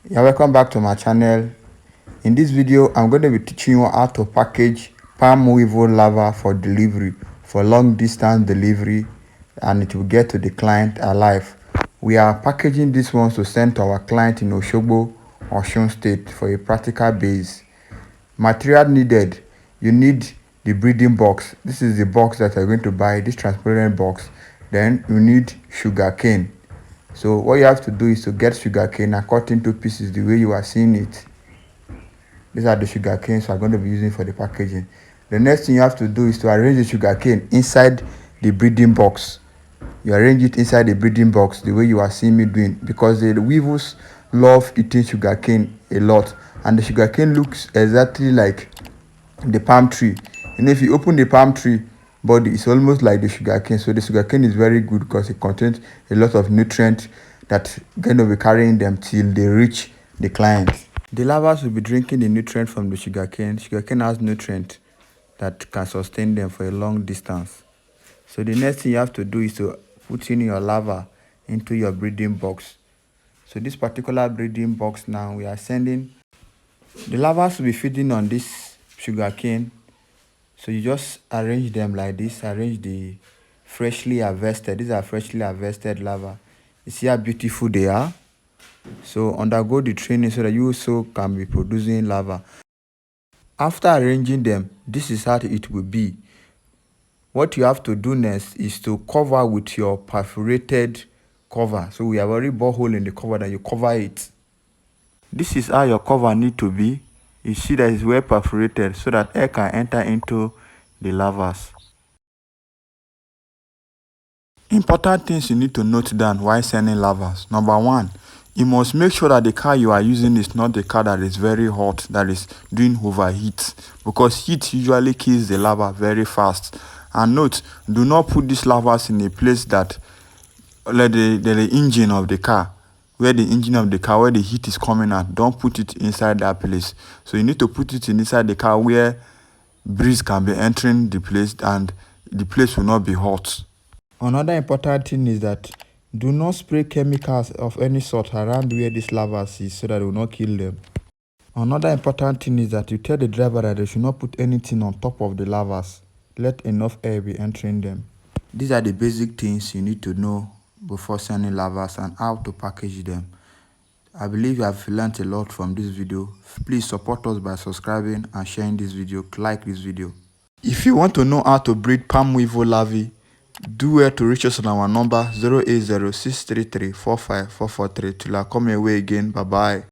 Yeah, welcome back to my channel. In this video I'm going to be teaching you how to package palm weevil larva for delivery, for long distance delivery, and it will get to the client alive. We are packaging these ones to send to our client in Osogbo, Osun State for a practical base. Material needed: you need the breeding box. This is the box that you're going to buy, this transparent box. Then you need sugar cane. So what you have to do is to get sugar cane and cut into pieces the way you are seeing it. These are the sugar canes we are going to be using for the packaging. The next thing you have to do is to arrange the sugar cane inside the breeding box. You arrange it inside the breeding box the way you are seeing me doing, because the weevils love eating sugar cane a lot, and the sugar cane looks exactly like the palm tree. And if you open the palm tree body, it's almost like the sugar cane. So the sugar cane is very good because it contains a lot of nutrients that going to be carrying them till they reach the client. The larvae will be drinking the nutrient from the sugar cane. Sugar cane has nutrient that can sustain them for a long distance. So the next thing you have to do is to put in your larva into your breeding box. So this particular breeding box, now we are sending the larvae will be feeding on this sugar cane. So you just arrange them like this. Arrange the freshly harvested. These are freshly harvested larvae. You see how beautiful they are. So undergo the training so that you also can be producing larvae. After arranging them, this is how it will be. What you have to do next is to cover with your perforated cover. So we have already bored hole in the cover, then you cover it. This is how your cover need to be. You see that it's well perforated so that air can enter into the larvae. Important things you need to note down while sending larvae. Number one, you must make sure that the car you are using is not the car that is very hot, that is doing overheat, because heat usually kills the larva very fast. And note, do not put these larvae in a place that like the engine of the car, where the heat is coming out. Don't put it inside that place. So you need to put it inside the car where breeze can be entering the place and the place will not be hot. Another important thing is that do not spray chemicals of any sort around where this larvae is so that it will not kill them. Another important thing is that you tell the driver that they should not put anything on top of the larvae. Let enough air be entering them. These are the basic things you need to know before sending larvae and how to package them. I believe you have learned a lot from this video. Please support us by subscribing and sharing this video. Like this video. If you want to know how to breed palm weevil larvae, do well to reach us on our number 080 633 45443 till I come your way again. Bye bye.